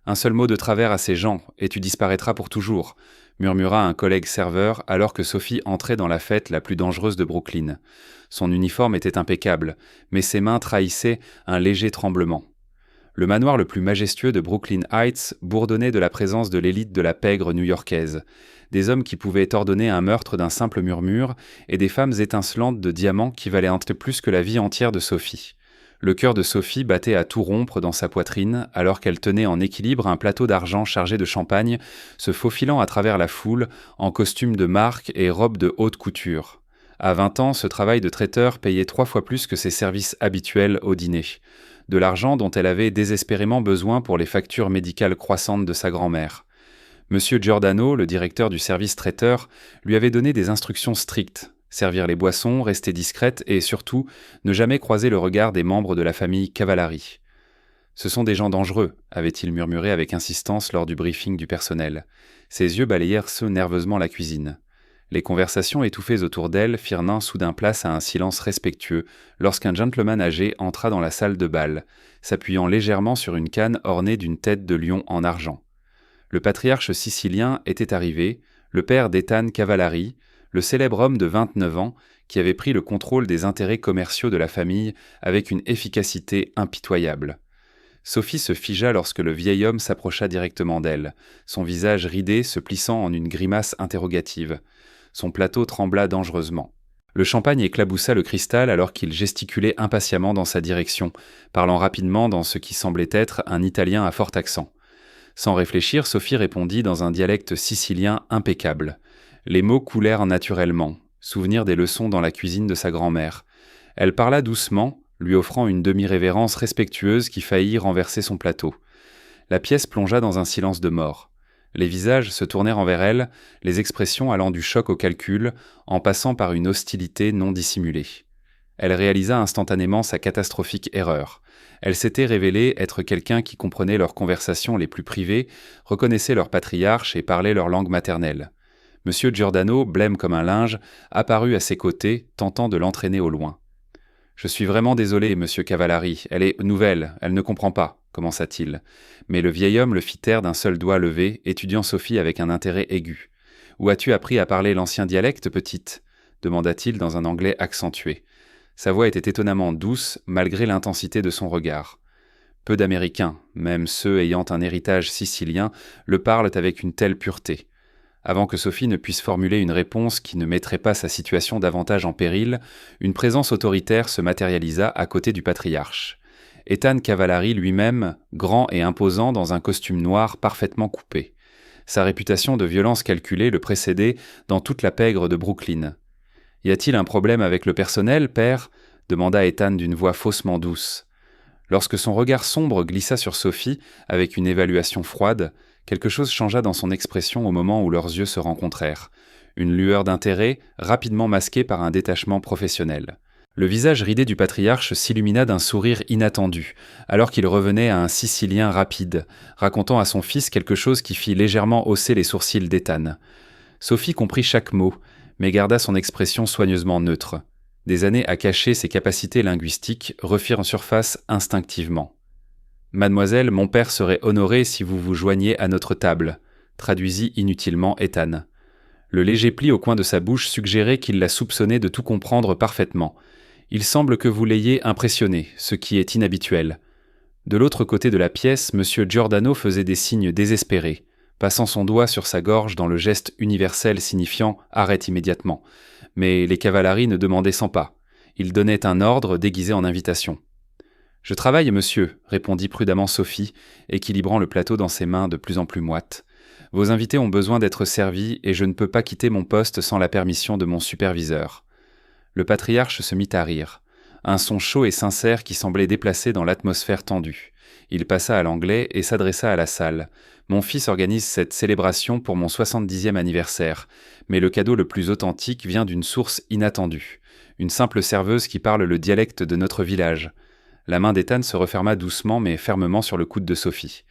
Un seul mot de travers à ces gens, et tu disparaîtras pour toujours, murmura un collègue serveur alors que Sophie entrait dans la fête la plus dangereuse de Brooklyn. Son uniforme était impeccable, mais ses mains trahissaient un léger tremblement. Le manoir le plus majestueux de Brooklyn Heights bourdonnait de la présence de l'élite de la pègre new-yorkaise, des hommes qui pouvaient ordonner un meurtre d'un simple murmure et des femmes étincelantes de diamants qui valaient un peu plus que la vie entière de Sophie. Le cœur de Sophie battait à tout rompre dans sa poitrine alors qu'elle tenait en équilibre un plateau d'argent chargé de champagne, se faufilant à travers la foule en costume de marque et robe de haute couture. À 20 ans, ce travail de traiteur payait 3 fois plus que ses services habituels au dîner. De l'argent dont elle avait désespérément besoin pour les factures médicales croissantes de sa grand-mère. Monsieur Giordano, le directeur du service traiteur, lui avait donné des instructions strictes. Servir les boissons, rester discrète et, surtout, ne jamais croiser le regard des membres de la famille Cavallari. « Ce sont des gens dangereux », avait-il murmuré avec insistance lors du briefing du personnel. Ses yeux balayèrent nerveusement la cuisine. Les conversations étouffées autour d'elle firent nain soudain place à un silence respectueux lorsqu'un gentleman âgé entra dans la salle de bal, s'appuyant légèrement sur une canne ornée d'une tête de lion en argent. Le patriarche sicilien était arrivé, le père d'Ethan Cavallari, le célèbre homme de 29 ans qui avait pris le contrôle des intérêts commerciaux de la famille avec une efficacité impitoyable. Sophie se figea lorsque le vieil homme s'approcha directement d'elle, son visage ridé se plissant en une grimace interrogative. Son plateau trembla dangereusement. Le champagne éclaboussa le cristal alors qu'il gesticulait impatiemment dans sa direction, parlant rapidement dans ce qui semblait être un italien à fort accent. Sans réfléchir, Sophie répondit dans un dialecte sicilien impeccable. Les mots coulèrent naturellement, souvenir des leçons dans la cuisine de sa grand-mère. Elle parla doucement, lui offrant une demi-révérence respectueuse qui faillit renverser son plateau. La pièce plongea dans un silence de mort. Les visages se tournèrent envers elle, les expressions allant du choc au calcul, en passant par une hostilité non dissimulée. Elle réalisa instantanément sa catastrophique erreur. Elle s'était révélée être quelqu'un qui comprenait leurs conversations les plus privées, reconnaissait leur patriarche et parlait leur langue maternelle. Monsieur Giordano, blême comme un linge, apparut à ses côtés, tentant de l'entraîner au loin. « Je suis vraiment désolé, monsieur Cavallari, elle est nouvelle, elle ne comprend pas, » commença-t-il. Mais le vieil homme le fit taire d'un seul doigt levé, étudiant Sophie avec un intérêt aigu. « Où as-tu appris à parler l'ancien dialecte, petite » demanda-t-il dans un anglais accentué. Sa voix était étonnamment douce, malgré l'intensité de son regard. Peu d'Américains, même ceux ayant un héritage sicilien, le parlent avec une telle pureté. Avant que Sophie ne puisse formuler une réponse qui ne mettrait pas sa situation davantage en péril, une présence autoritaire se matérialisa à côté du patriarche. Ethan Cavallari lui-même, grand et imposant dans un costume noir parfaitement coupé. Sa réputation de violence calculée le précédait dans toute la pègre de Brooklyn. « Y a-t-il un problème avec le personnel, père ?» demanda Ethan d'une voix faussement douce. Lorsque son regard sombre glissa sur Sophie, avec une évaluation froide, quelque chose changea dans son expression au moment où leurs yeux se rencontrèrent. Une lueur d'intérêt, rapidement masquée par un détachement professionnel. Le visage ridé du patriarche s'illumina d'un sourire inattendu, alors qu'il revenait à un Sicilien rapide, racontant à son fils quelque chose qui fit légèrement hausser les sourcils d'Ethan. Sophie comprit chaque mot, mais garda son expression soigneusement neutre. Des années à cacher ses capacités linguistiques refirent surface instinctivement. « Mademoiselle, mon père serait honoré si vous vous joigniez à notre table », traduisit inutilement Ethan. Le léger pli au coin de sa bouche suggérait qu'il la soupçonnait de tout comprendre parfaitement. « Il semble que vous l'ayez impressionné, ce qui est inhabituel. » De l'autre côté de la pièce, M. Giordano faisait des signes désespérés, passant son doigt sur sa gorge dans le geste universel signifiant « arrête immédiatement ». Mais les Cavallari ne demandaient sans pas. Ils donnaient un ordre déguisé en invitation. « Je travaille, monsieur », répondit prudemment Sophie, équilibrant le plateau dans ses mains de plus en plus moites. « Vos invités ont besoin d'être servis et je ne peux pas quitter mon poste sans la permission de mon superviseur. » Le patriarche se mit à rire. Un son chaud et sincère qui semblait déplacé dans l'atmosphère tendue. Il passa à l'anglais et s'adressa à la salle. « Mon fils organise cette célébration pour mon 70e anniversaire, mais le cadeau le plus authentique vient d'une source inattendue. Une simple serveuse qui parle le dialecte de notre village. » La main d'Ethan se referma doucement mais fermement sur le coude de Sophie.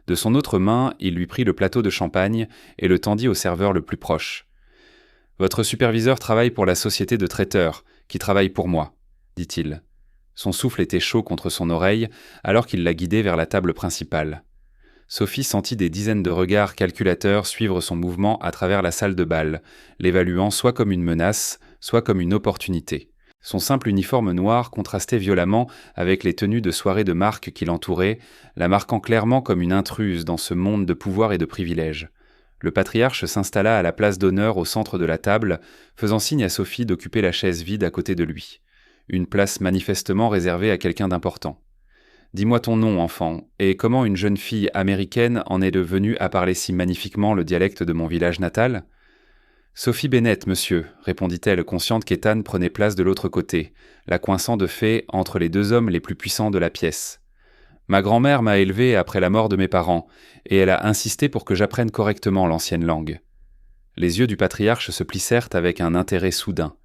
De son autre main, il lui prit le plateau de champagne et le tendit au serveur le plus proche. « Votre superviseur travaille pour la société de traiteurs, qui travaille pour moi, » dit-il. Son souffle était chaud contre son oreille alors qu'il la guidait vers la table principale. Sophie sentit des dizaines de regards calculateurs suivre son mouvement à travers la salle de bal, l'évaluant soit comme une menace, soit comme une opportunité. Son simple uniforme noir contrastait violemment avec les tenues de soirée de marque qui l'entouraient, la marquant clairement comme une intruse dans ce monde de pouvoir et de privilèges. Le patriarche s'installa à la place d'honneur au centre de la table, faisant signe à Sophie d'occuper la chaise vide à côté de lui. Une place manifestement réservée à quelqu'un d'important. « Dis-moi ton nom, enfant, et comment une jeune fille américaine en est devenue à parler si magnifiquement le dialecte de mon village natal ?»« Sophie Bennett, monsieur, répondit-elle, consciente qu'Ethan prenait place de l'autre côté, la coinçant de fait entre les deux hommes les plus puissants de la pièce. Ma grand-mère m'a élevée après la mort de mes parents, et elle a insisté pour que j'apprenne correctement l'ancienne langue. » Les yeux du patriarche se plissèrent avec un intérêt soudain.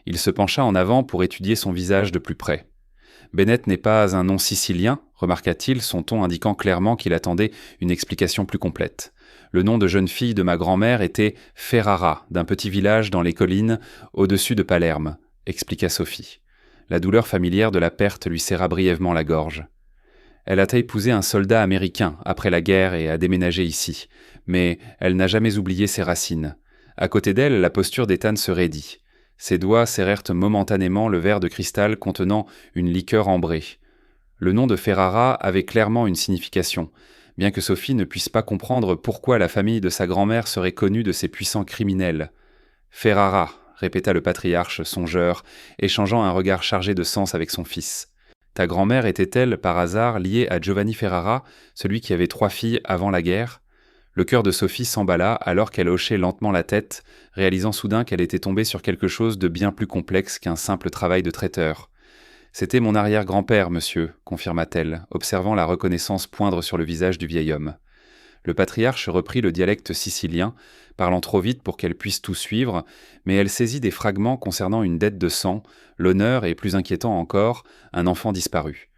Il se pencha en avant pour étudier son visage de plus près. « Bennett n'est pas un nom sicilien ?» remarqua-t-il, son ton indiquant clairement qu'il attendait une explication plus complète. Le nom de jeune fille de ma grand-mère était Ferrara, d'un petit village dans les collines au-dessus de Palerme, expliqua Sophie. La douleur familière de la perte lui serra brièvement la gorge. Elle a épousé un soldat américain après la guerre et a déménagé ici, mais elle n'a jamais oublié ses racines. À côté d'elle, la posture d'Ethan se raidit. Ses doigts serrèrent momentanément le verre de cristal contenant une liqueur ambrée. Le nom de Ferrara avait clairement une signification, bien que Sophie ne puisse pas comprendre pourquoi la famille de sa grand-mère serait connue de ces puissants criminels. « Ferrara », répéta le patriarche songeur, échangeant un regard chargé de sens avec son fils. « Ta grand-mère était-elle, par hasard, liée à Giovanni Ferrara, celui qui avait 3 filles avant la guerre ?» Le cœur de Sophie s'emballa alors qu'elle hochait lentement la tête, réalisant soudain qu'elle était tombée sur quelque chose de bien plus complexe qu'un simple travail de traiteur. « C'était mon arrière-grand-père, monsieur, » confirma-t-elle, observant la reconnaissance poindre sur le visage du vieil homme. Le patriarche reprit le dialecte sicilien, parlant trop vite pour qu'elle puisse tout suivre, mais elle saisit des fragments concernant une dette de sang, l'honneur et, plus inquiétant encore, un enfant disparu.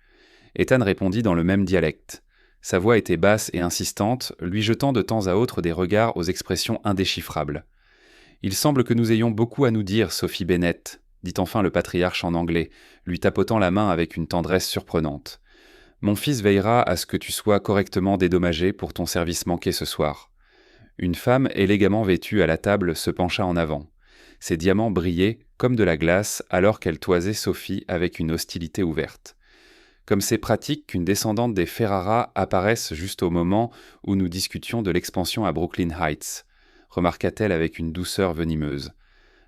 Ethan répondit dans le même dialecte. Sa voix était basse et insistante, lui jetant de temps à autre des regards aux expressions indéchiffrables. « Il semble que nous ayons beaucoup à nous dire, Sophie Bennett, » dit enfin le patriarche en anglais, lui tapotant la main avec une tendresse surprenante. « Mon fils veillera à ce que tu sois correctement dédommagé pour ton service manqué ce soir. » Une femme élégamment vêtue à la table se pencha en avant. Ses diamants brillaient comme de la glace alors qu'elle toisait Sophie avec une hostilité ouverte. Comme c'est pratique qu'une descendante des Ferrara apparaisse juste au moment où nous discutions de l'expansion à Brooklyn Heights, remarqua-t-elle avec une douceur venimeuse.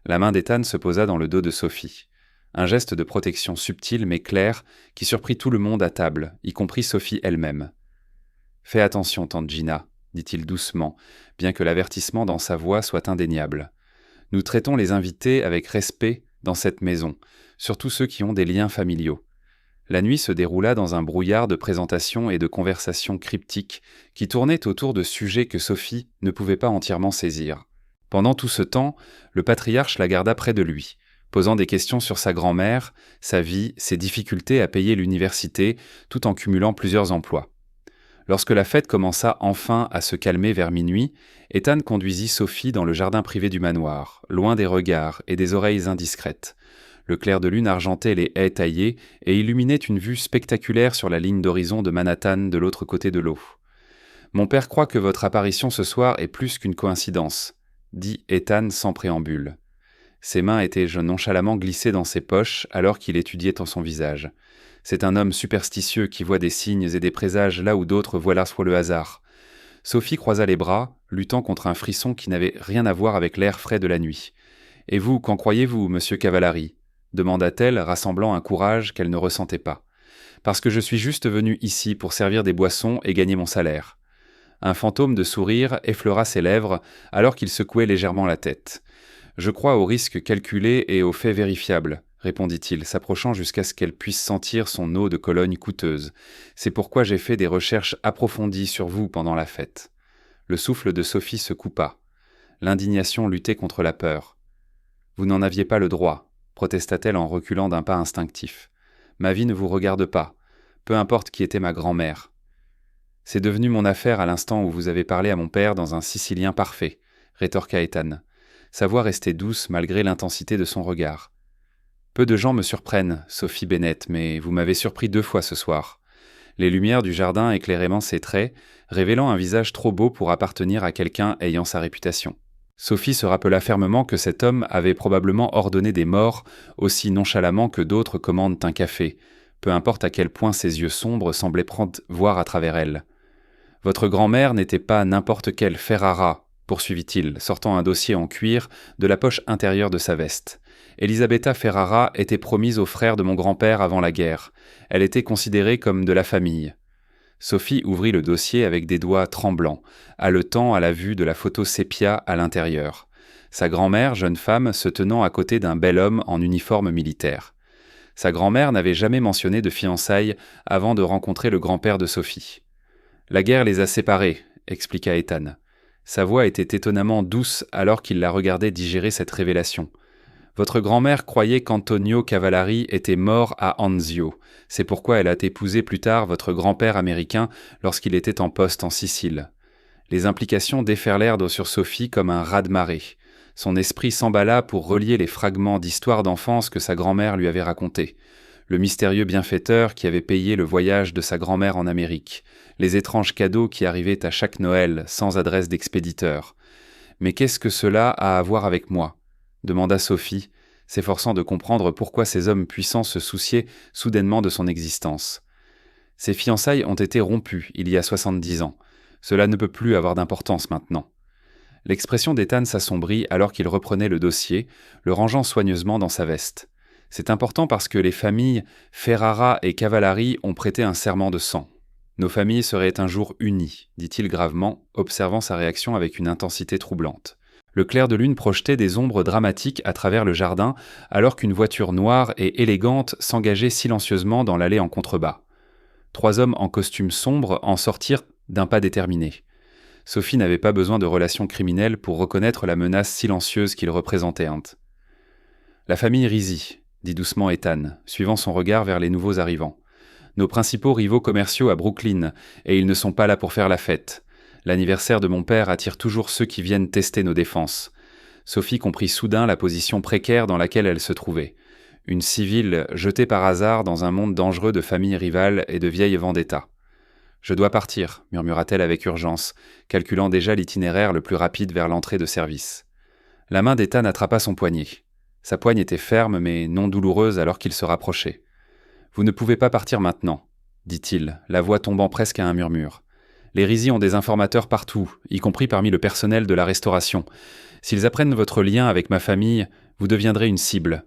La main d'Ethan se posa dans le dos de Sophie. Un geste de protection subtil mais clair qui surprit tout le monde à table, y compris Sophie elle-même. « Fais attention, tante Gina, » dit-il doucement, bien que l'avertissement dans sa voix soit indéniable. « Nous traitons les invités avec respect dans cette maison, surtout ceux qui ont des liens familiaux. » La nuit se déroula dans un brouillard de présentations et de conversations cryptiques qui tournaient autour de sujets que Sophie ne pouvait pas entièrement saisir. Pendant tout ce temps, le patriarche la garda près de lui, posant des questions sur sa grand-mère, sa vie, ses difficultés à payer l'université, tout en cumulant plusieurs emplois. Lorsque la fête commença enfin à se calmer vers minuit, Ethan conduisit Sophie dans le jardin privé du manoir, loin des regards et des oreilles indiscrètes. Le clair de lune argentait les haies taillées et illuminait une vue spectaculaire sur la ligne d'horizon de Manhattan de l'autre côté de l'eau. « Mon père croit que votre apparition ce soir est plus qu'une coïncidence, » dit Ethan sans préambule. Ses mains étaient nonchalamment glissées dans ses poches alors qu'il étudiait son visage. C'est un homme superstitieux qui voit des signes et des présages là où d'autres voient là soit le hasard. Sophie croisa les bras, luttant contre un frisson qui n'avait rien à voir avec l'air frais de la nuit. « Et vous, qu'en croyez-vous, monsieur Cavallari ?» demanda-t-elle, rassemblant un courage qu'elle ne ressentait pas. « Parce que je suis juste venue ici pour servir des boissons et gagner mon salaire. » Un fantôme de sourire effleura ses lèvres alors qu'il secouait légèrement la tête. « Je crois aux risques calculés et aux faits vérifiables, » répondit-il, s'approchant jusqu'à ce qu'elle puisse sentir son eau de Cologne coûteuse. « C'est pourquoi j'ai fait des recherches approfondies sur vous pendant la fête. » Le souffle de Sophie se coupa. L'indignation luttait contre la peur. « Vous n'en aviez pas le droit, » protesta-t-elle en reculant d'un pas instinctif. « Ma vie ne vous regarde pas, peu importe qui était ma grand-mère. » « C'est devenu mon affaire à l'instant où vous avez parlé à mon père dans un sicilien parfait, » rétorqua Ethan. Sa voix restait douce malgré l'intensité de son regard. « Peu de gens me surprennent, Sophie Bennett, mais vous m'avez surpris 2 fois ce soir. Les lumières du jardin éclairaient ses traits, révélant un visage trop beau pour appartenir à quelqu'un ayant sa réputation. Sophie se rappela fermement que cet homme avait probablement ordonné des morts aussi nonchalamment que d'autres commandent un café, peu importe à quel point ses yeux sombres semblaient prendre voir à travers elle. « Votre grand-mère n'était pas n'importe quelle Ferrara », poursuivit-il, sortant un dossier en cuir de la poche intérieure de sa veste. « Elisabetta Ferrara était promise au frère de mon grand-père avant la guerre. Elle était considérée comme de la famille. » Sophie ouvrit le dossier avec des doigts tremblants, haletant à la vue de la photo sépia à l'intérieur. Sa grand-mère, jeune femme, se tenant à côté d'un bel homme en uniforme militaire. Sa grand-mère n'avait jamais mentionné de fiançailles avant de rencontrer le grand-père de Sophie. « La guerre les a séparés », expliqua Ethan. Sa voix était étonnamment douce alors qu'il la regardait digérer cette révélation. « Votre grand-mère croyait qu'Antonio Cavallari était mort à Anzio. C'est pourquoi elle a épousé plus tard votre grand-père américain lorsqu'il était en poste en Sicile. » Les implications déferlèrent sur Sophie comme un raz-de-marée. Son esprit s'emballa pour relier les fragments d'histoire d'enfance que sa grand-mère lui avait racontés. Le mystérieux bienfaiteur qui avait payé le voyage de sa grand-mère en Amérique, les étranges cadeaux qui arrivaient à chaque Noël sans adresse d'expéditeur. « Mais qu'est-ce que cela a à voir avec moi ?» demanda Sophie, s'efforçant de comprendre pourquoi ces hommes puissants se souciaient soudainement de son existence. Ses fiançailles ont été rompues il y a 70 ans. Cela ne peut plus avoir d'importance maintenant. L'expression d'Ethan s'assombrit alors qu'il reprenait le dossier, le rangeant soigneusement dans sa veste. C'est important parce que les familles Ferrara et Cavallari ont prêté un serment de sang. Nos familles seraient un jour unies, dit-il gravement, observant sa réaction avec une intensité troublante. Le clair de lune projetait des ombres dramatiques à travers le jardin, alors qu'une voiture noire et élégante s'engageait silencieusement dans l'allée en contrebas. 3 hommes en costume sombre en sortirent d'un pas déterminé. Sophie n'avait pas besoin de relations criminelles pour reconnaître la menace silencieuse qu'ils représentaient. « La famille Rizzi », dit doucement Ethan, suivant son regard vers les nouveaux arrivants. « Nos principaux rivaux commerciaux à Brooklyn, et ils ne sont pas là pour faire la fête. L'anniversaire de mon père attire toujours ceux qui viennent tester nos défenses. » Sophie comprit soudain la position précaire dans laquelle elle se trouvait. Une civile jetée par hasard dans un monde dangereux de familles rivales et de vieilles vendettas. « Je dois partir », murmura-t-elle avec urgence, calculant déjà l'itinéraire le plus rapide vers l'entrée de service. La main d'Ethan attrapa son poignet. Sa poigne était ferme mais non douloureuse alors qu'il se rapprochait. « Vous ne pouvez pas partir maintenant, » dit-il, la voix tombant presque à un murmure. « Les Rizzi ont des informateurs partout, y compris parmi le personnel de la restauration. S'ils apprennent votre lien avec ma famille, vous deviendrez une cible. »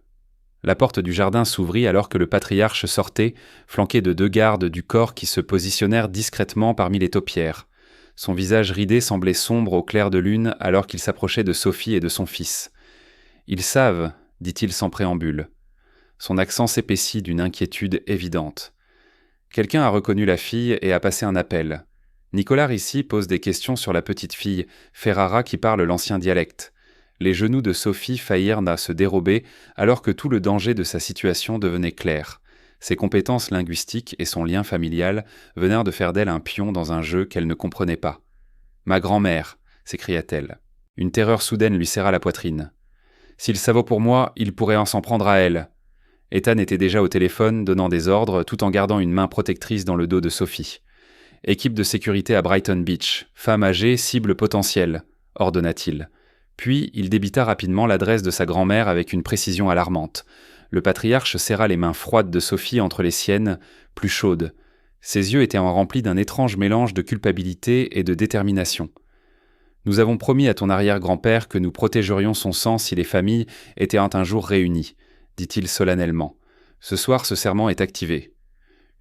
La porte du jardin s'ouvrit alors que le patriarche sortait, flanqué de 2 gardes du corps qui se positionnèrent discrètement parmi les taupières. Son visage ridé semblait sombre au clair de lune alors qu'il s'approchait de Sophie et de son fils. « Ils savent », dit-il sans préambule. Son accent s'épaissit d'une inquiétude évidente. Quelqu'un a reconnu la fille et a passé un appel. Nicolas Ricci pose des questions sur la petite fille, Ferrara qui parle l'ancien dialecte. Les genoux de Sophie faillirent à se dérober alors que tout le danger de sa situation devenait clair. Ses compétences linguistiques et son lien familial venèrent de faire d'elle un pion dans un jeu qu'elle ne comprenait pas. « Ma grand-mère !» s'écria-t-elle. Une terreur soudaine lui serra la poitrine. « S'il ça vaut pour moi, il pourrait en s'en prendre à elle. » Ethan était déjà au téléphone, donnant des ordres, tout en gardant une main protectrice dans le dos de Sophie. « Équipe de sécurité à Brighton Beach. Femme âgée, cible potentielle », ordonna-t-il. Puis, il débita rapidement l'adresse de sa grand-mère avec une précision alarmante. Le patriarche serra les mains froides de Sophie entre les siennes, plus chaudes. Ses yeux étaient remplis d'un étrange mélange de culpabilité et de détermination. « Nous avons promis à ton arrière-grand-père que nous protégerions son sang si les familles étaient un jour réunies, » dit-il solennellement. « Ce soir, ce serment est activé. »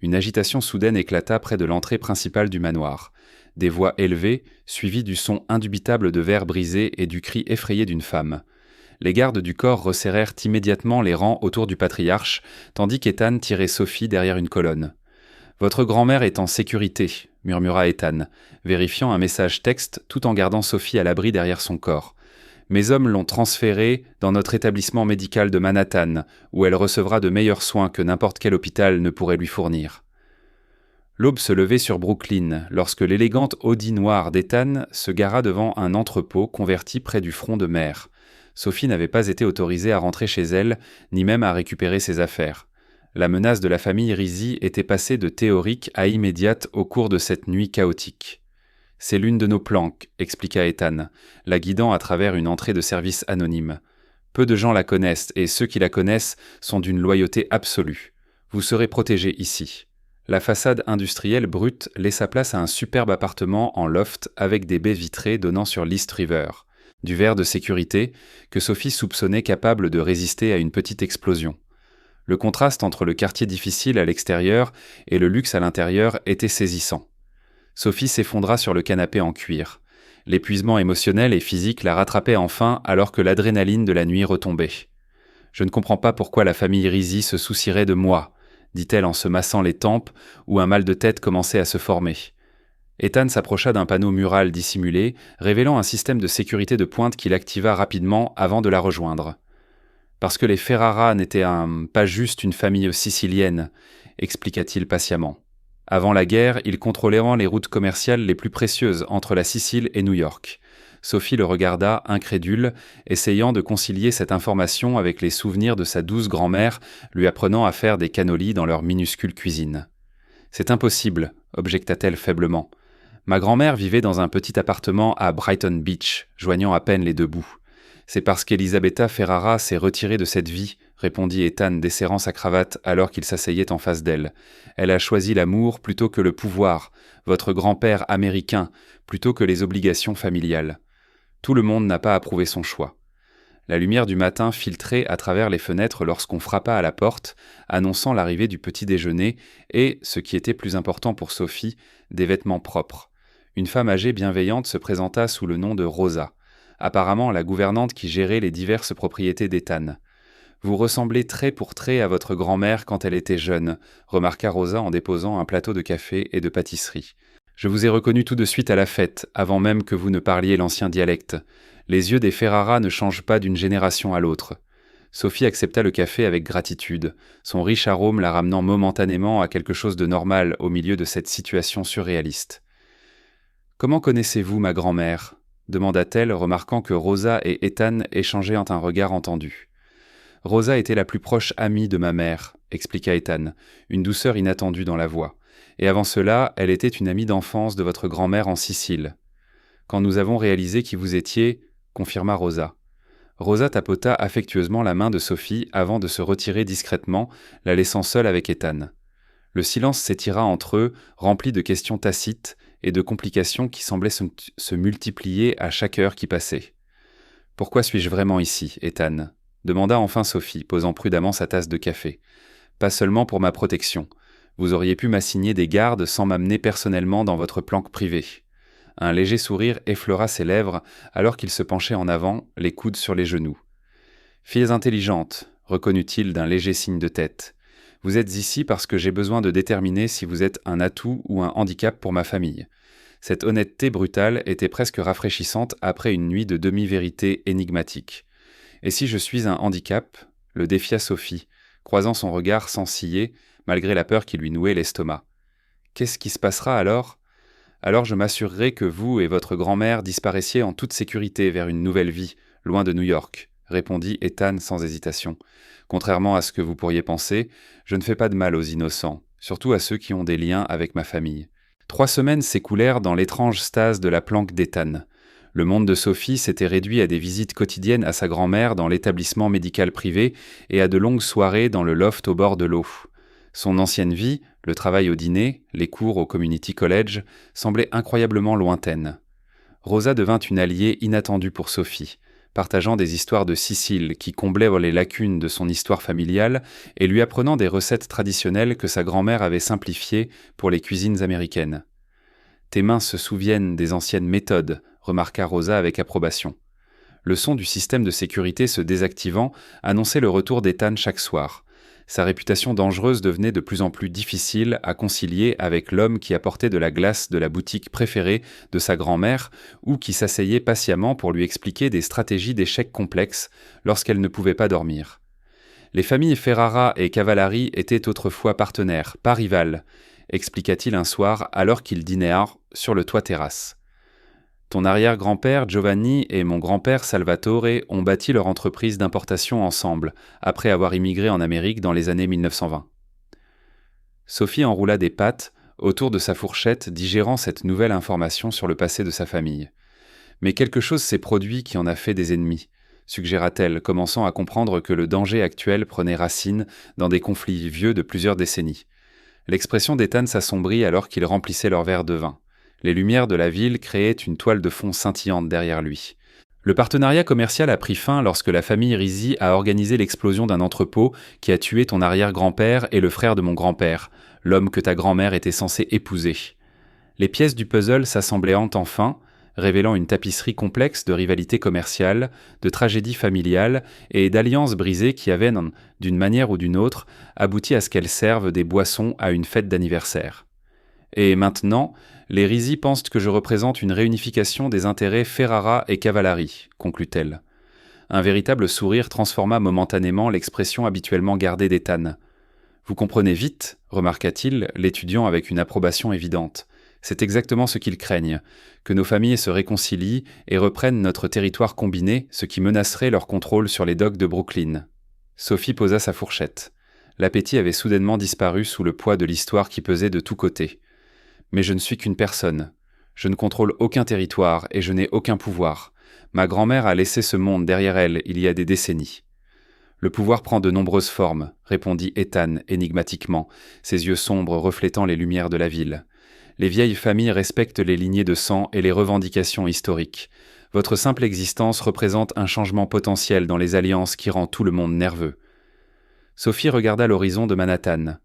Une agitation soudaine éclata près de l'entrée principale du manoir. Des voix élevées, suivies du son indubitable de verres brisés et du cri effrayé d'une femme. Les gardes du corps resserrèrent immédiatement les rangs autour du patriarche, tandis qu'Ethan tirait Sophie derrière une colonne. « Votre grand-mère est en sécurité », murmura Ethan, vérifiant un message texte tout en gardant Sophie à l'abri derrière son corps. « Mes hommes l'ont transférée dans notre établissement médical de Manhattan, où elle recevra de meilleurs soins que n'importe quel hôpital ne pourrait lui fournir. » L'aube se levait sur Brooklyn lorsque l'élégante Audi noire d'Ethan se gara devant un entrepôt converti près du front de mer. Sophie n'avait pas été autorisée à rentrer chez elle, ni même à récupérer ses affaires. La menace de la famille Rizzi était passée de théorique à immédiate au cours de cette nuit chaotique. « C'est l'une de nos planques », expliqua Ethan, la guidant à travers une entrée de service anonyme. « Peu de gens la connaissent, et ceux qui la connaissent sont d'une loyauté absolue. Vous serez protégés ici. » La façade industrielle brute laissa place à un superbe appartement en loft avec des baies vitrées donnant sur l'East River. Du verre de sécurité que Sophie soupçonnait capable de résister à une petite explosion. Le contraste entre le quartier difficile à l'extérieur et le luxe à l'intérieur était saisissant. Sophie s'effondra sur le canapé en cuir. L'épuisement émotionnel et physique la rattrapait enfin alors que l'adrénaline de la nuit retombait. « Je ne comprends pas pourquoi la famille Rizzi se soucierait de moi », dit-elle en se massant les tempes où un mal de tête commençait à se former. Ethan s'approcha d'un panneau mural dissimulé, révélant un système de sécurité de pointe qu'il activa rapidement avant de la rejoindre. « Parce que les Ferrara n'étaient pas juste une famille sicilienne », expliqua-t-il patiemment. Avant la guerre, ils contrôlèrent les routes commerciales les plus précieuses entre la Sicile et New York. Sophie le regarda, incrédule, essayant de concilier cette information avec les souvenirs de sa douce grand-mère, lui apprenant à faire des cannolis dans leur minuscule cuisine. « C'est impossible », objecta-t-elle faiblement. « Ma grand-mère vivait dans un petit appartement à Brighton Beach, joignant à peine les deux bouts. C'est parce qu'Elisabetta Ferrara s'est retirée de cette vie, répondit Ethan desserrant sa cravate alors qu'il s'asseyait en face d'elle. Elle a choisi l'amour plutôt que le pouvoir, votre grand-père américain plutôt que les obligations familiales. Tout le monde n'a pas approuvé son choix. La lumière du matin filtrait à travers les fenêtres lorsqu'on frappa à la porte, annonçant l'arrivée du petit déjeuner et, ce qui était plus important pour Sophie, des vêtements propres. Une femme âgée bienveillante se présenta sous le nom de Rosa, apparemment la gouvernante qui gérait les diverses propriétés d'Ethan. « Vous ressemblez trait pour trait à votre grand-mère quand elle était jeune », remarqua Rosa en déposant un plateau de café et de pâtisserie. « Je vous ai reconnu tout de suite à la fête, avant même que vous ne parliez l'ancien dialecte. Les yeux des Ferrara ne changent pas d'une génération à l'autre. » Sophie accepta le café avec gratitude, son riche arôme la ramenant momentanément à quelque chose de normal au milieu de cette situation surréaliste. « Comment connaissez-vous ma grand-mère » demanda-t-elle, remarquant que Rosa et Ethan échangeaient un regard entendu. « Rosa était la plus proche amie de ma mère, » expliqua Ethan, une douceur inattendue dans la voix. « Et avant cela, elle était une amie d'enfance de votre grand-mère en Sicile. » « Quand nous avons réalisé qui vous étiez, » confirma Rosa. Rosa tapota affectueusement la main de Sophie avant de se retirer discrètement, la laissant seule avec Ethan. Le silence s'étira entre eux, rempli de questions tacites et de complications qui semblaient se multiplier à chaque heure qui passait. « Pourquoi suis-je vraiment ici, Ethan ?» demanda enfin Sophie, posant prudemment sa tasse de café. « Pas seulement pour ma protection. Vous auriez pu m'assigner des gardes sans m'amener personnellement dans votre planque privée. » Un léger sourire effleura ses lèvres alors qu'il se penchait en avant, les coudes sur les genoux. « Fille intelligente, reconnut-il d'un léger signe de tête. Vous êtes ici parce que j'ai besoin de déterminer si vous êtes un atout ou un handicap pour ma famille. » Cette honnêteté brutale était presque rafraîchissante après une nuit de demi-vérité énigmatique. « Et si je suis un handicap ?» le défia Sophie, croisant son regard sans ciller, malgré la peur qui lui nouait l'estomac. « Qu'est-ce qui se passera alors ? Alors je m'assurerai que vous et votre grand-mère disparaissiez en toute sécurité vers une nouvelle vie, loin de New York, » répondit Ethan sans hésitation. « Contrairement à ce que vous pourriez penser, je ne fais pas de mal aux innocents, surtout à ceux qui ont des liens avec ma famille. » 3 semaines s'écoulèrent dans l'étrange stase de la planque d'Ethan. Le monde de Sophie s'était réduit à des visites quotidiennes à sa grand-mère dans l'établissement médical privé et à de longues soirées dans le loft au bord de l'eau. Son ancienne vie, le travail au dîner, les cours au community college, semblaient incroyablement lointaines. Rosa devint une alliée inattendue pour Sophie, partageant des histoires de Sicile qui comblaient les lacunes de son histoire familiale et lui apprenant des recettes traditionnelles que sa grand-mère avait simplifiées pour les cuisines américaines. « Tes mains se souviennent des anciennes méthodes », remarqua Rosa avec approbation. Le son du système de sécurité se désactivant annonçait le retour d'Ethan chaque soir. Sa réputation dangereuse devenait de plus en plus difficile à concilier avec l'homme qui apportait de la glace de la boutique préférée de sa grand-mère ou qui s'asseyait patiemment pour lui expliquer des stratégies d'échecs complexes lorsqu'elle ne pouvait pas dormir. Les familles Ferrara et Cavallari étaient autrefois partenaires, pas rivales, expliqua-t-il un soir alors qu'ils dînèrent sur le toit-terrasse. Ton arrière-grand-père Giovanni et mon grand-père Salvatore ont bâti leur entreprise d'importation ensemble, après avoir immigré en Amérique dans les années 1920. Sophie enroula des pattes autour de sa fourchette, digérant cette nouvelle information sur le passé de sa famille. Mais quelque chose s'est produit qui en a fait des ennemis, suggéra-t-elle, commençant à comprendre que le danger actuel prenait racine dans des conflits vieux de plusieurs décennies. L'expression d'Ethan s'assombrit alors qu'il remplissait leur verre de vin. Les lumières de la ville créaient une toile de fond scintillante derrière lui. Le partenariat commercial a pris fin lorsque la famille Rizzi a organisé l'explosion d'un entrepôt qui a tué ton arrière-grand-père et le frère de mon grand-père, l'homme que ta grand-mère était censée épouser. Les pièces du puzzle s'assemblaient enfin, révélant une tapisserie complexe de rivalités commerciales, de tragédies familiales et d'alliances brisées qui avaient, d'une manière ou d'une autre, abouti à ce qu'elles servent des boissons à une fête d'anniversaire. Et maintenant, les Rizzi pensent que je représente une réunification des intérêts Ferrara et Cavallari, conclut-elle. Un véritable sourire transforma momentanément l'expression habituellement gardée d'Ethan. Vous comprenez vite, remarqua-t-il, l'étudiant avec une approbation évidente. C'est exactement ce qu'ils craignent, que nos familles se réconcilient et reprennent notre territoire combiné, ce qui menacerait leur contrôle sur les docks de Brooklyn. Sophie posa sa fourchette. L'appétit avait soudainement disparu sous le poids de l'histoire qui pesait de tous côtés. Mais je ne suis qu'une personne. Je ne contrôle aucun territoire et je n'ai aucun pouvoir. Ma grand-mère a laissé ce monde derrière elle il y a des décennies. Le pouvoir prend de nombreuses formes, répondit Ethan énigmatiquement, ses yeux sombres reflétant les lumières de la ville. Les vieilles familles respectent les lignées de sang et les revendications historiques. Votre simple existence représente un changement potentiel dans les alliances qui rend tout le monde nerveux. Sophie regarda l'horizon de Manhattan.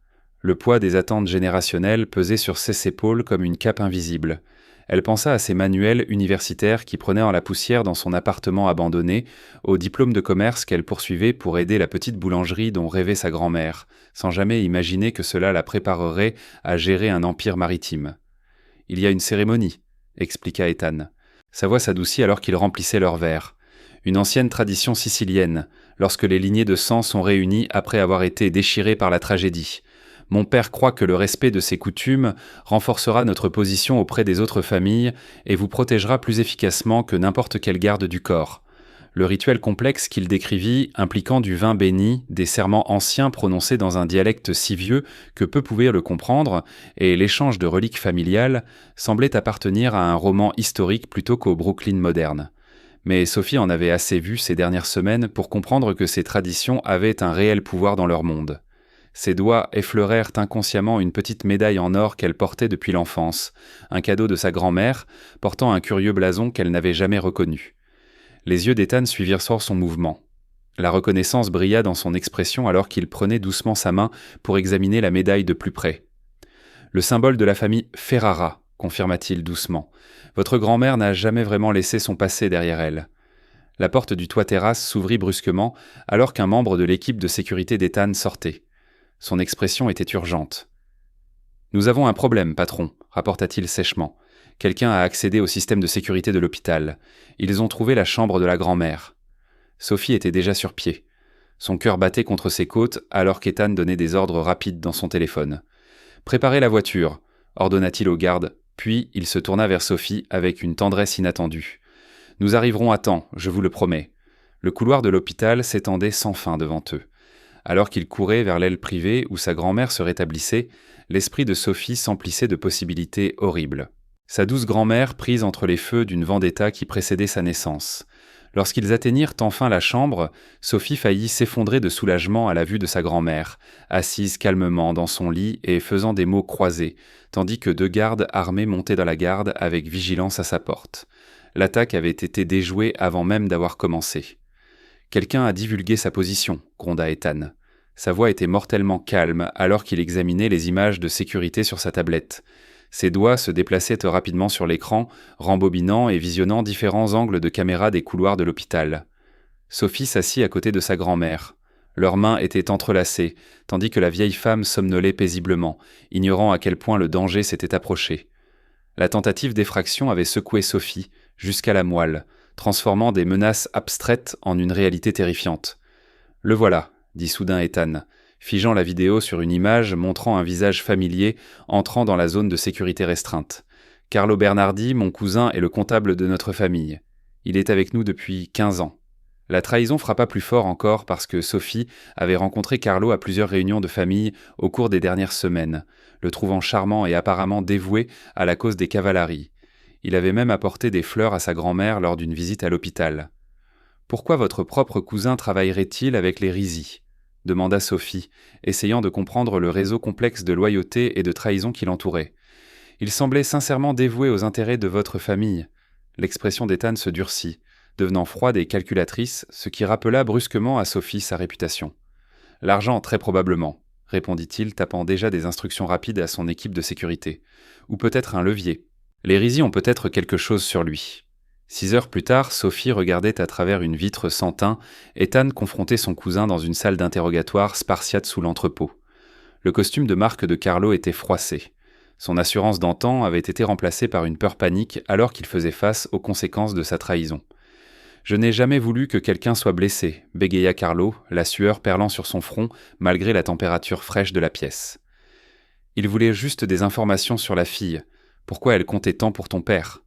Le poids des attentes générationnelles pesait sur ses épaules comme une cape invisible. Elle pensa à ses manuels universitaires qui prenaient en la poussière dans son appartement abandonné, au diplôme de commerce qu'elle poursuivait pour aider la petite boulangerie dont rêvait sa grand-mère, sans jamais imaginer que cela la préparerait à gérer un empire maritime. « Il y a une cérémonie », expliqua Ethan. Sa voix s'adoucit alors qu'ils remplissaient leur verre. Une ancienne tradition sicilienne, lorsque les lignées de sang sont réunies après avoir été déchirées par la tragédie. Mon père croit que le respect de ces coutumes renforcera notre position auprès des autres familles et vous protégera plus efficacement que n'importe quel garde du corps. Le rituel complexe qu'il décrivit, impliquant du vin béni, des serments anciens prononcés dans un dialecte si vieux que peu pouvaient le comprendre, et l'échange de reliques familiales, semblait appartenir à un roman historique plutôt qu'au Brooklyn moderne. Mais Sophie en avait assez vu ces dernières semaines pour comprendre que ces traditions avaient un réel pouvoir dans leur monde. Ses doigts effleurèrent inconsciemment une petite médaille en or qu'elle portait depuis l'enfance, un cadeau de sa grand-mère, portant un curieux blason qu'elle n'avait jamais reconnu. Les yeux d'Ethan suivirent son mouvement. La reconnaissance brilla dans son expression alors qu'il prenait doucement sa main pour examiner la médaille de plus près. « Le symbole de la famille Ferrara », confirma-t-il doucement. « Votre grand-mère n'a jamais vraiment laissé son passé derrière elle. » La porte du toit-terrasse s'ouvrit brusquement alors qu'un membre de l'équipe de sécurité d'Ethan sortait. Son expression était urgente. « Nous avons un problème, patron », rapporta-t-il sèchement. « Quelqu'un a accédé au système de sécurité de l'hôpital. Ils ont trouvé la chambre de la grand-mère. » Sophie était déjà sur pied. Son cœur battait contre ses côtes alors qu'Ethan donnait des ordres rapides dans son téléphone. « Préparez la voiture », ordonna-t-il au garde, puis il se tourna vers Sophie avec une tendresse inattendue. « Nous arriverons à temps, je vous le promets. » Le couloir de l'hôpital s'étendait sans fin devant eux. Alors qu'il courait vers l'aile privée où sa grand-mère se rétablissait, l'esprit de Sophie s'emplissait de possibilités horribles. Sa douce grand-mère prise entre les feux d'une vendetta qui précédait sa naissance. Lorsqu'ils atteignirent enfin la chambre, Sophie faillit s'effondrer de soulagement à la vue de sa grand-mère, assise calmement dans son lit et faisant des mots croisés, tandis que 2 gardes armés montaient dans la garde avec vigilance à sa porte. L'attaque avait été déjouée avant même d'avoir commencé. Quelqu'un a divulgué sa position, gronda Ethan. Sa voix était mortellement calme alors qu'il examinait les images de sécurité sur sa tablette. Ses doigts se déplaçaient rapidement sur l'écran, rembobinant et visionnant différents angles de caméra des couloirs de l'hôpital. Sophie s'assit à côté de sa grand-mère. Leurs mains étaient entrelacées, tandis que la vieille femme somnolait paisiblement, ignorant à quel point le danger s'était approché. La tentative d'effraction avait secoué Sophie, jusqu'à la moelle, transformant des menaces abstraites en une réalité terrifiante. « Le voilà », dit soudain Ethan, figeant la vidéo sur une image montrant un visage familier entrant dans la zone de sécurité restreinte. « Carlo Bernardi, mon cousin, est le comptable de notre famille. Il est avec nous depuis 15 ans. » La trahison frappa plus fort encore parce que Sophie avait rencontré Carlo à plusieurs réunions de famille au cours des dernières semaines, le trouvant charmant et apparemment dévoué à la cause des Cavallari. Il avait même apporté des fleurs à sa grand-mère lors d'une visite à l'hôpital. « Pourquoi votre propre cousin travaillerait-il avec les Risi ?» demanda Sophie, essayant de comprendre le réseau complexe de loyauté et de trahison qui l'entourait. « Il semblait sincèrement dévoué aux intérêts de votre famille. » L'expression d'Ethan se durcit, devenant froide et calculatrice, ce qui rappela brusquement à Sophie sa réputation. « L'argent, très probablement, » répondit-il, tapant déjà des instructions rapides à son équipe de sécurité. « Ou peut-être un levier. Les Risi ont peut-être quelque chose sur lui. » 6 heures plus tard, Sophie regardait à travers une vitre sans teint Ethan confronter son cousin dans une salle d'interrogatoire spartiate sous l'entrepôt. Le costume de marque de Carlo était froissé. Son assurance d'antan avait été remplacée par une peur panique alors qu'il faisait face aux conséquences de sa trahison. « Je n'ai jamais voulu que quelqu'un soit blessé, » bégaya Carlo, la sueur perlant sur son front malgré la température fraîche de la pièce. « Il voulait juste des informations sur la fille. Pourquoi elle comptait tant pour ton père ?»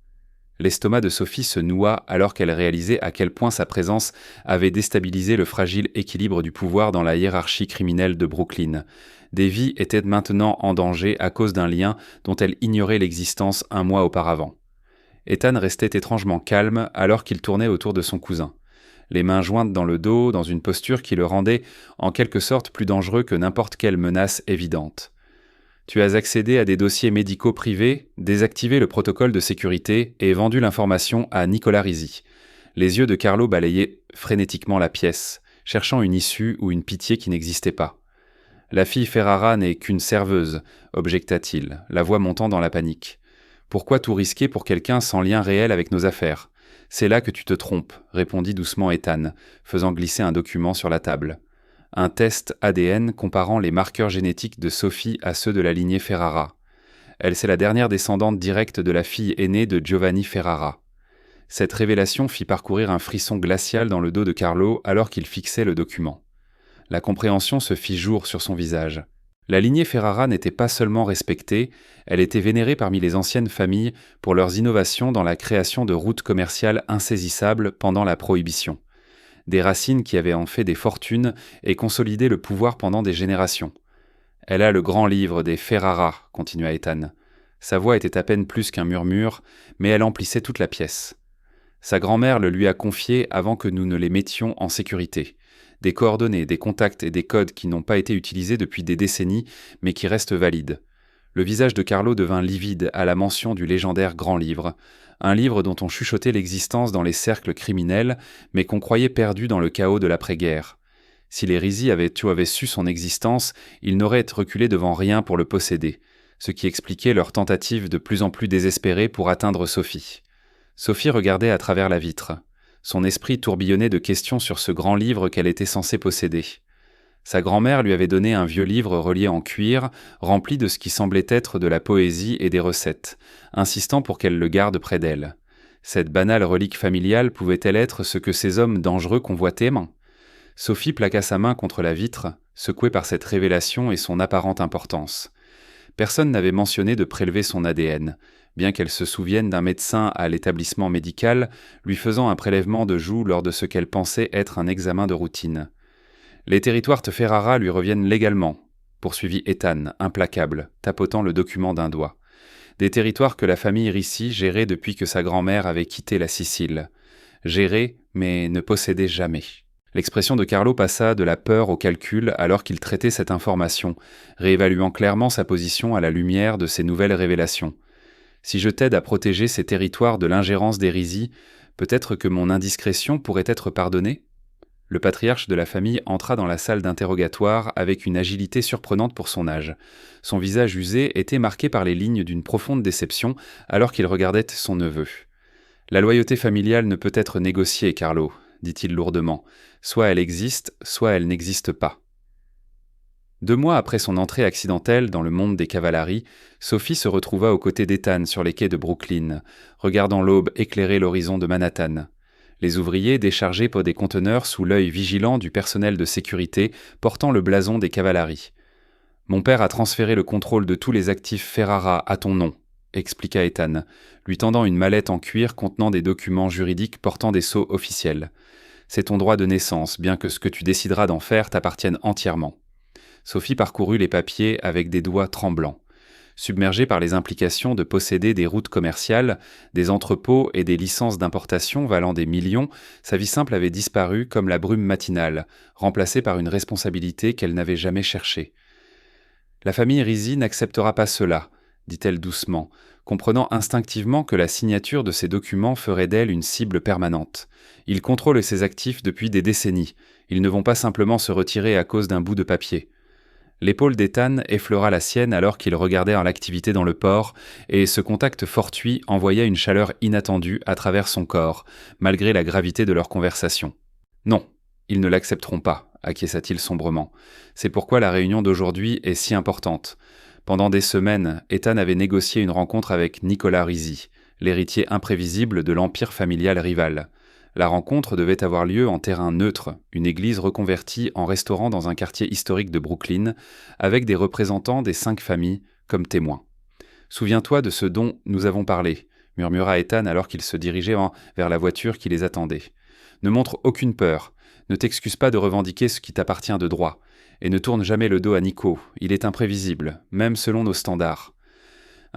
L'estomac de Sophie se noua alors qu'elle réalisait à quel point sa présence avait déstabilisé le fragile équilibre du pouvoir dans la hiérarchie criminelle de Brooklyn. Des vies étaient maintenant en danger à cause d'un lien dont elle ignorait l'existence un mois auparavant. Ethan restait étrangement calme alors qu'il tournait autour de son cousin, les mains jointes dans le dos, dans une posture qui le rendait en quelque sorte plus dangereux que n'importe quelle menace évidente. « Tu as accédé à des dossiers médicaux privés, désactivé le protocole de sécurité et vendu l'information à Nicolas Risi. » Les yeux de Carlo balayaient frénétiquement la pièce, cherchant une issue ou une pitié qui n'existait pas. « La fille Ferrara n'est qu'une serveuse, » objecta-t-il, la voix montant dans la panique. « Pourquoi tout risquer pour quelqu'un sans lien réel avec nos affaires ? C'est là que tu te trompes, » répondit doucement Ethan, faisant glisser un document sur la table. Un test ADN comparant les marqueurs génétiques de Sophie à ceux de la lignée Ferrara. Elle, c'est la dernière descendante directe de la fille aînée de Giovanni Ferrara. Cette révélation fit parcourir un frisson glacial dans le dos de Carlo alors qu'il fixait le document. La compréhension se fit jour sur son visage. La lignée Ferrara n'était pas seulement respectée, elle était vénérée parmi les anciennes familles pour leurs innovations dans la création de routes commerciales insaisissables pendant la Prohibition. Des racines qui avaient en fait des fortunes et consolidé le pouvoir pendant des générations. « Elle a le grand livre des Ferrara », continua Ethan. Sa voix était à peine plus qu'un murmure, mais elle emplissait toute la pièce. Sa grand-mère le lui a confié avant que nous ne les mettions en sécurité. Des coordonnées, des contacts et des codes qui n'ont pas été utilisés depuis des décennies, mais qui restent valides. Le visage de Carlo devint livide à la mention du légendaire Grand Livre, un livre dont on chuchotait l'existence dans les cercles criminels, mais qu'on croyait perdu dans le chaos de l'après-guerre. Si les Risi avaient su son existence, ils n'auraient reculé devant rien pour le posséder, ce qui expliquait leur tentative de plus en plus désespérée pour atteindre Sophie. Sophie regardait à travers la vitre. Son esprit tourbillonnait de questions sur ce grand livre qu'elle était censée posséder. Sa grand-mère lui avait donné un vieux livre relié en cuir, rempli de ce qui semblait être de la poésie et des recettes, insistant pour qu'elle le garde près d'elle. Cette banale relique familiale pouvait-elle être ce que ces hommes dangereux convoitaient ? Sophie plaqua sa main contre la vitre, secouée par cette révélation et son apparente importance. Personne n'avait mentionné de prélever son ADN, bien qu'elle se souvienne d'un médecin à l'établissement médical lui faisant un prélèvement de joue lors de ce qu'elle pensait être un examen de routine. Les territoires de Ferrara lui reviennent légalement, poursuivit Ethan, implacable, tapotant le document d'un doigt. Des territoires que la famille Risi gérait depuis que sa grand-mère avait quitté la Sicile. Gérait, mais ne possédait jamais. L'expression de Carlo passa de la peur au calcul alors qu'il traitait cette information, réévaluant clairement sa position à la lumière de ces nouvelles révélations. Si je t'aide à protéger ces territoires de l'ingérence des Risi, peut-être que mon indiscrétion pourrait être pardonnée ? Le patriarche de la famille entra dans la salle d'interrogatoire avec une agilité surprenante pour son âge. Son visage usé était marqué par les lignes d'une profonde déception alors qu'il regardait son neveu. « La loyauté familiale ne peut être négociée, Carlo, » dit-il lourdement. « Soit elle existe, soit elle n'existe pas. » 2 mois après son entrée accidentelle dans le monde des Cavallari, Sophie se retrouva aux côtés d'Ethan sur les quais de Brooklyn, regardant l'aube éclairer l'horizon de Manhattan. Les ouvriers déchargeaient pour des conteneurs sous l'œil vigilant du personnel de sécurité portant le blason des Cavallari. « Mon père a transféré le contrôle de tous les actifs Ferrara à ton nom, » expliqua Ethan, lui tendant une mallette en cuir contenant des documents juridiques portant des sceaux officiels. C'est ton droit de naissance, bien que ce que tu décideras d'en faire t'appartienne entièrement. » Sophie parcourut les papiers avec des doigts tremblants. Submergée par les implications de posséder des routes commerciales, des entrepôts et des licences d'importation valant des millions, sa vie simple avait disparu comme la brume matinale, remplacée par une responsabilité qu'elle n'avait jamais cherchée. « La famille Rizzi n'acceptera pas cela, » dit-elle doucement, comprenant instinctivement que la signature de ces documents ferait d'elle une cible permanente. Ils contrôlent ses actifs depuis des décennies. Ils ne vont pas simplement se retirer à cause d'un bout de papier. L'épaule d'Ethan effleura la sienne alors qu'ils regardaient l'activité dans le port, et ce contact fortuit envoya une chaleur inattendue à travers son corps, malgré la gravité de leur conversation. « Non, ils ne l'accepteront pas, » acquiesça-t-il sombrement. « C'est pourquoi la réunion d'aujourd'hui est si importante. Pendant des semaines, Ethan avait négocié une rencontre avec Nicolas Rizzi, l'héritier imprévisible de l'empire familial rival. La rencontre devait avoir lieu en terrain neutre, une église reconvertie en restaurant dans un quartier historique de Brooklyn, avec des représentants des 5 familles comme témoins. « Souviens-toi de ce dont nous avons parlé, » murmura Ethan alors qu'il se dirigeait vers la voiture qui les attendait. « Ne montre aucune peur, ne t'excuse pas de revendiquer ce qui t'appartient de droit, et ne tourne jamais le dos à Nico, il est imprévisible, même selon nos standards. »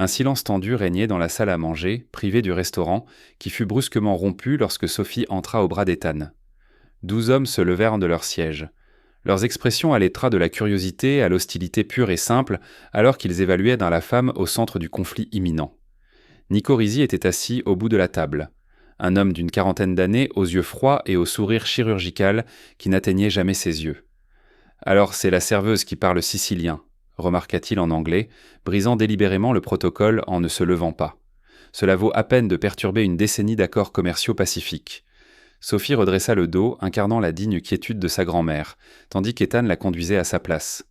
Un silence tendu régnait dans la salle à manger, privée du restaurant, qui fut brusquement rompu lorsque Sophie entra au bras d'Ethan. 12 hommes se levèrent de leur siège. Leurs expressions allaient de la curiosité à l'hostilité pure et simple, alors qu'ils évaluaient dans la femme au centre du conflit imminent. Nico Rizzi était assis au bout de la table. Un homme d'une 40aine d'années, aux yeux froids et au sourire chirurgical qui n'atteignait jamais ses yeux. « Alors c'est la serveuse qui parle sicilien », remarqua-t-il en anglais, brisant délibérément le protocole en ne se levant pas. Cela vaut à peine de perturber une décennie d'accords commerciaux pacifiques. Sophie redressa le dos, incarnant la digne quiétude de sa grand-mère, tandis qu'Ethan la conduisait à sa place.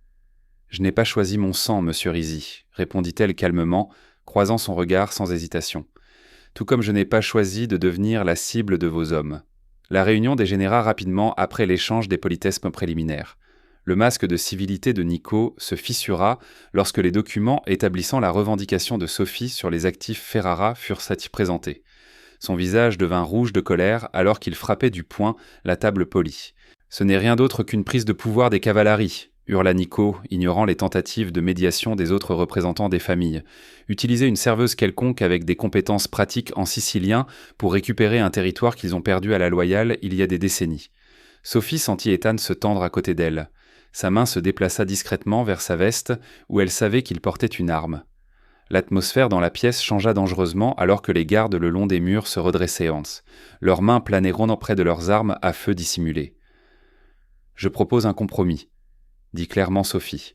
« Je n'ai pas choisi mon sang, monsieur Rizzi, » répondit-elle calmement, croisant son regard sans hésitation. « Tout comme je n'ai pas choisi de devenir la cible de vos hommes. » La réunion dégénéra rapidement après l'échange des politesses préliminaires. Le masque de civilité de Nico se fissura lorsque les documents établissant la revendication de Sophie sur les actifs Ferrara furent présentés. Son visage devint rouge de colère alors qu'il frappait du poing la table polie. « Ce n'est rien d'autre qu'une prise de pouvoir des cavaleries », hurla Nico, ignorant les tentatives de médiation des autres représentants des familles. « Utiliser une serveuse quelconque avec des compétences pratiques en sicilien pour récupérer un territoire qu'ils ont perdu à la loyale il y a des décennies. » Sophie sentit Ethan se tendre à côté d'elle. Sa main se déplaça discrètement vers sa veste, où elle savait qu'il portait une arme. L'atmosphère dans la pièce changea dangereusement alors que les gardes le long des murs se redressaient. Leurs mains planaient rondant près de leurs armes à feu dissimulé. « Je propose un compromis, » dit clairement Sophie.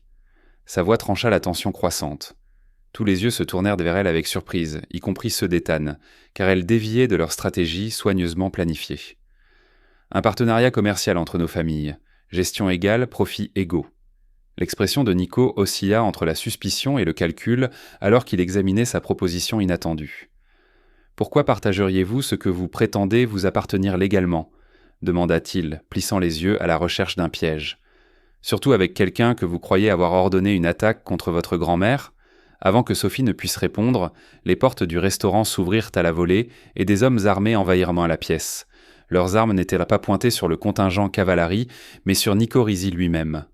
Sa voix trancha la tension croissante. Tous les yeux se tournèrent vers elle avec surprise, y compris ceux d'Ethan, car elle déviait de leur stratégie soigneusement planifiée. « Un partenariat commercial entre nos familles. Gestion égale, profits égaux. » L'expression de Nico oscilla entre la suspicion et le calcul alors qu'il examinait sa proposition inattendue. « Pourquoi partageriez-vous ce que vous prétendez vous appartenir légalement ?» demanda-t-il, plissant les yeux à la recherche d'un piège. « Surtout avec quelqu'un que vous croyez avoir ordonné une attaque contre votre grand-mère ?» Avant que Sophie ne puisse répondre, les portes du restaurant s'ouvrirent à la volée et des hommes armés envahirent la pièce. Leurs armes n'étaient pas pointées sur le contingent cavalerie, mais sur Nico Rizzi lui-même.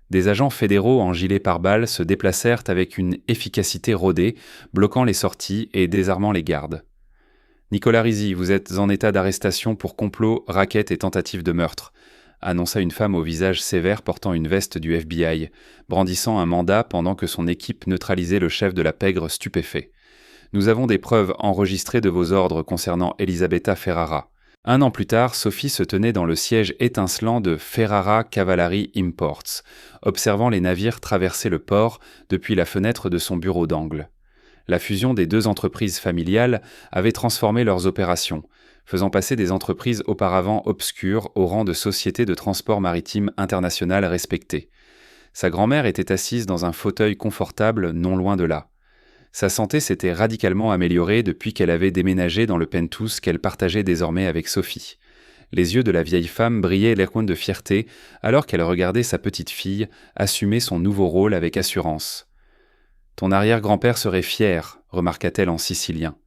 Des agents fédéraux en gilet pare-balles se déplacèrent avec une efficacité rodée, bloquant les sorties et désarmant les gardes. « Nicolas Rizzi, vous êtes en état d'arrestation pour complot, racket et tentative de meurtre », annonça une femme au visage sévère portant une veste du FBI, brandissant un mandat pendant que son équipe neutralisait le chef de la pègre stupéfait. « Nous avons des preuves enregistrées de vos ordres concernant Elisabetta Ferrara. » Un an plus tard, Sophie se tenait dans le siège étincelant de Ferrara Cavalry Imports, observant les navires traverser le port depuis la fenêtre de son bureau d'angle. La fusion des 2 entreprises familiales avait transformé leurs opérations, faisant passer des entreprises auparavant obscures au rang de sociétés de transport maritime internationales respectées. Sa grand-mère était assise dans un fauteuil confortable non loin de là. Sa santé s'était radicalement améliorée depuis qu'elle avait déménagé dans le penthouse qu'elle partageait désormais avec Sophie. Les yeux de la vieille femme brillaient l'air de fierté alors qu'elle regardait sa petite-fille assumer son nouveau rôle avec assurance. « Ton arrière-grand-père serait fier », remarqua-t-elle en sicilien.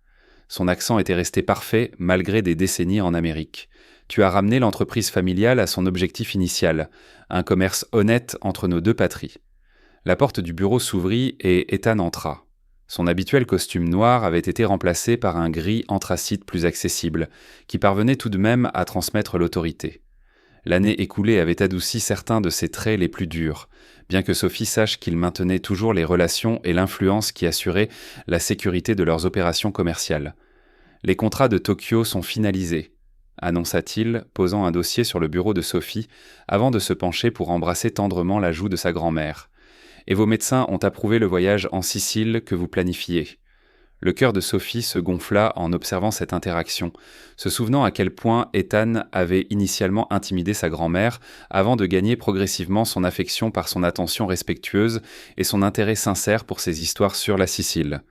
Son accent était resté parfait malgré des décennies en Amérique. Tu as ramené l'entreprise familiale à son objectif initial, un commerce honnête entre nos deux patries. » La porte du bureau s'ouvrit et Ethan entra. Son habituel costume noir avait été remplacé par un gris anthracite plus accessible, qui parvenait tout de même à transmettre l'autorité. L'année écoulée avait adouci certains de ses traits les plus durs, bien que Sophie sache qu'il maintenait toujours les relations et l'influence qui assuraient la sécurité de leurs opérations commerciales. « Les contrats de Tokyo sont finalisés », annonça-t-il, posant un dossier sur le bureau de Sophie, avant de se pencher pour embrasser tendrement la joue de sa grand-mère. « Et vos médecins ont approuvé le voyage en Sicile que vous planifiez. » Le cœur de Sophie se gonfla en observant cette interaction, se souvenant à quel point Ethan avait initialement intimidé sa grand-mère avant de gagner progressivement son affection par son attention respectueuse et son intérêt sincère pour ses histoires sur la Sicile.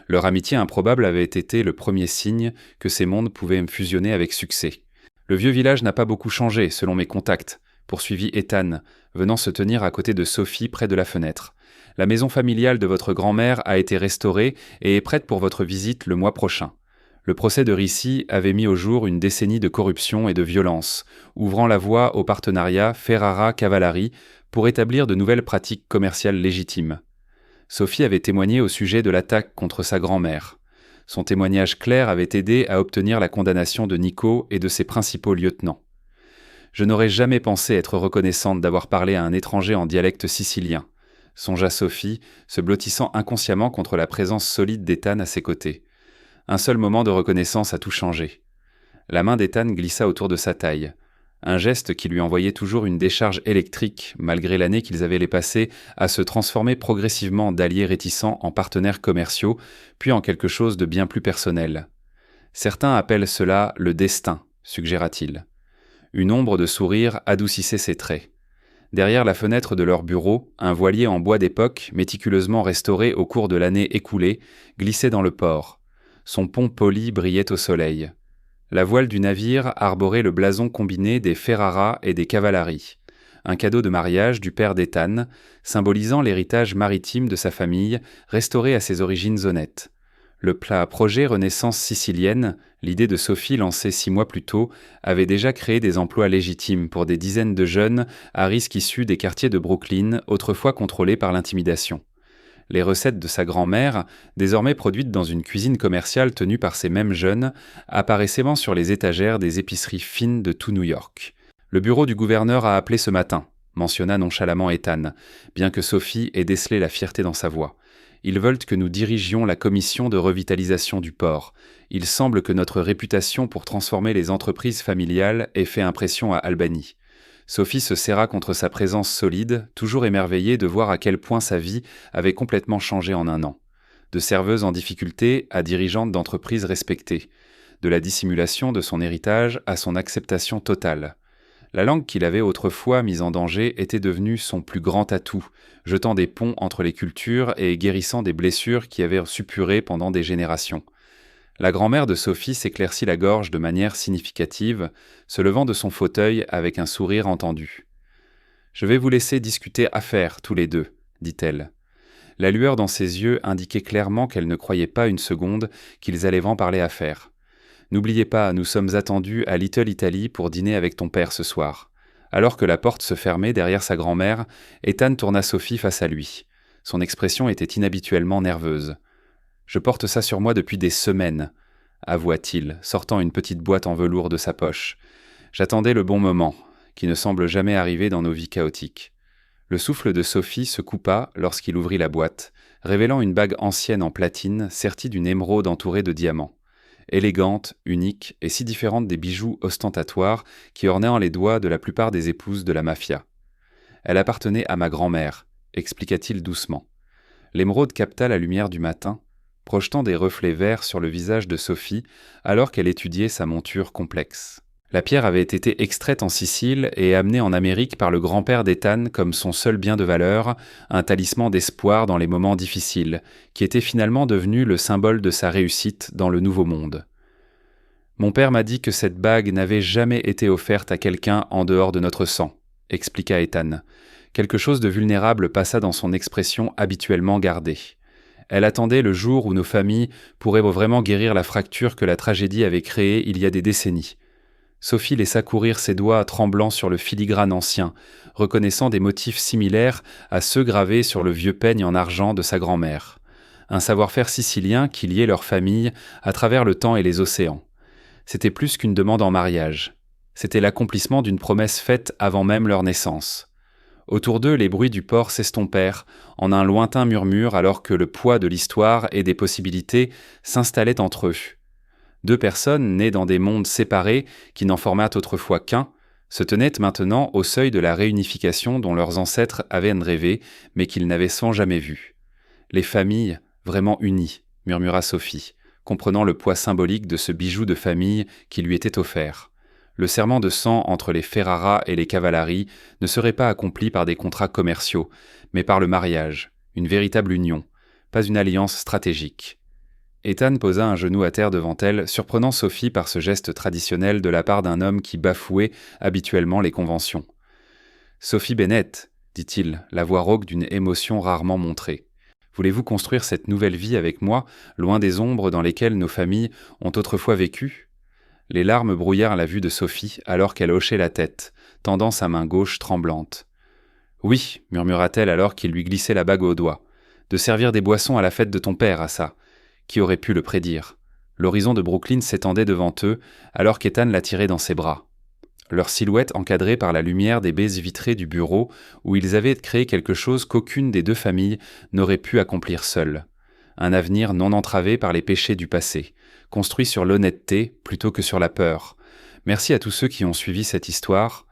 Leur amitié improbable avait été le premier signe que ces mondes pouvaient fusionner avec succès. « Le vieux village n'a pas beaucoup changé, selon mes contacts, » poursuivit Ethan, venant se tenir à côté de Sophie près de la fenêtre. « La maison familiale de votre grand-mère a été restaurée et est prête pour votre visite le mois prochain. Le procès de Ricci avait mis au jour une décennie de corruption et de violence, ouvrant la voie au partenariat Ferrara-Cavallari pour établir de nouvelles pratiques commerciales légitimes. » Sophie avait témoigné au sujet de l'attaque contre sa grand-mère. Son témoignage clair avait aidé à obtenir la condamnation de Nico et de ses principaux lieutenants. « Je n'aurais jamais pensé être reconnaissante d'avoir parlé à un étranger en dialecte sicilien, » songea Sophie, se blottissant inconsciemment contre la présence solide d'Ethan à ses côtés. Un seul moment de reconnaissance a tout changé. La main d'Ethan glissa autour de sa taille. Un geste qui lui envoyait toujours une décharge électrique, malgré l'année qu'ils avaient passée à se transformer progressivement d'alliés réticents en partenaires commerciaux, puis en quelque chose de bien plus personnel. « Certains appellent cela le destin », suggéra-t-il. Une ombre de sourire adoucissait ses traits. Derrière la fenêtre de leur bureau, un voilier en bois d'époque, méticuleusement restauré au cours de l'année écoulée, glissait dans le port. Son pont poli brillait au soleil. La voile du navire arborait le blason combiné des Ferrara et des Cavallari, un cadeau de mariage du père d'Ethan, symbolisant l'héritage maritime de sa famille, restauré à ses origines honnêtes. Le plat projet Renaissance sicilienne, l'idée de Sophie lancée 6 mois plus tôt, avait déjà créé des emplois légitimes pour des dizaines de jeunes à risque issus des quartiers de Brooklyn, autrefois contrôlés par l'intimidation. Les recettes de sa grand-mère, désormais produites dans une cuisine commerciale tenue par ces mêmes jeunes, apparaissaient sur les étagères des épiceries fines de tout New York. « Le bureau du gouverneur a appelé ce matin », mentionna nonchalamment Ethan, bien que Sophie ait décelé la fierté dans sa voix. « Ils veulent que nous dirigions la commission de revitalisation du port. Il semble que notre réputation pour transformer les entreprises familiales ait fait impression à Albany. » Sophie se serra contre sa présence solide, toujours émerveillée de voir à quel point sa vie avait complètement changé en un an. De serveuse en difficulté à dirigeante d'entreprise respectée. De la dissimulation de son héritage à son acceptation totale. La langue qu'il avait autrefois mise en danger était devenue son plus grand atout, jetant des ponts entre les cultures et guérissant des blessures qui avaient suppuré pendant des générations. La grand-mère de Sophie s'éclaircit la gorge de manière significative, se levant de son fauteuil avec un sourire entendu. « Je vais vous laisser discuter affaires, tous les deux, » dit-elle. La lueur dans ses yeux indiquait clairement qu'elle ne croyait pas une seconde qu'ils allaient en parler affaires. « N'oubliez pas, nous sommes attendus à Little Italy pour dîner avec ton père ce soir. » Alors que la porte se fermait derrière sa grand-mère, Ethan tourna Sophie face à lui. Son expression était inhabituellement nerveuse. « Je porte ça sur moi depuis des semaines, » avoua-t-il, sortant une petite boîte en velours de sa poche. « J'attendais le bon moment, qui ne semble jamais arriver dans nos vies chaotiques. » Le souffle de Sophie se coupa lorsqu'il ouvrit la boîte, révélant une bague ancienne en platine sertie d'une émeraude entourée de diamants. Élégante, unique et si différente des bijoux ostentatoires qui ornaient les doigts de la plupart des épouses de la mafia. « Elle appartenait à ma grand-mère, » expliqua-t-il doucement. L'émeraude capta la lumière du matin, projetant des reflets verts sur le visage de Sophie alors qu'elle étudiait sa monture complexe. La pierre avait été extraite en Sicile et amenée en Amérique par le grand-père d'Ethan comme son seul bien de valeur, un talisman d'espoir dans les moments difficiles, qui était finalement devenu le symbole de sa réussite dans le Nouveau Monde. « Mon père m'a dit que cette bague n'avait jamais été offerte à quelqu'un en dehors de notre sang, » expliqua Ethan. Quelque chose de vulnérable passa dans son expression habituellement gardée. Elle attendait le jour où nos familles pourraient vraiment guérir la fracture que la tragédie avait créée il y a des décennies. Sophie laissa courir ses doigts tremblants sur le filigrane ancien, reconnaissant des motifs similaires à ceux gravés sur le vieux peigne en argent de sa grand-mère. Un savoir-faire sicilien qui liait leur famille à travers le temps et les océans. C'était plus qu'une demande en mariage. C'était l'accomplissement d'une promesse faite avant même leur naissance. Autour d'eux, les bruits du port s'estompèrent en un lointain murmure alors que le poids de l'histoire et des possibilités s'installait entre eux. Deux personnes nées dans des mondes séparés qui n'en formèrent autrefois qu'un, se tenaient maintenant au seuil de la réunification dont leurs ancêtres avaient rêvé, mais qu'ils n'avaient sans jamais vu. Les familles vraiment unies, murmura Sophie, comprenant le poids symbolique de ce bijou de famille qui lui était offert. Le serment de sang entre les Ferrara et les Cavallari ne serait pas accompli par des contrats commerciaux, mais par le mariage, une véritable union, pas une alliance stratégique. Ethan posa un genou à terre devant elle, surprenant Sophie par ce geste traditionnel de la part d'un homme qui bafouait habituellement les conventions. « Sophie Bennett, dit-il, la voix rauque d'une émotion rarement montrée. Voulez-vous construire cette nouvelle vie avec moi, loin des ombres dans lesquelles nos familles ont autrefois vécu ?» Les larmes brouillèrent la vue de Sophie alors qu'elle hochait la tête, tendant sa main gauche tremblante. « Oui, murmura-t-elle alors qu'il lui glissait la bague au doigt. De servir des boissons à la fête de ton père, à ça. Qui aurait pu le prédire? L'horizon de Brooklyn s'étendait devant eux, alors qu'Ethan la tirait dans ses bras. Leur silhouette encadrée par la lumière des baies vitrées du bureau, où ils avaient créé quelque chose qu'aucune des deux familles n'aurait pu accomplir seule. Un avenir non entravé par les péchés du passé, construit sur l'honnêteté plutôt que sur la peur. Merci à tous ceux qui ont suivi cette histoire.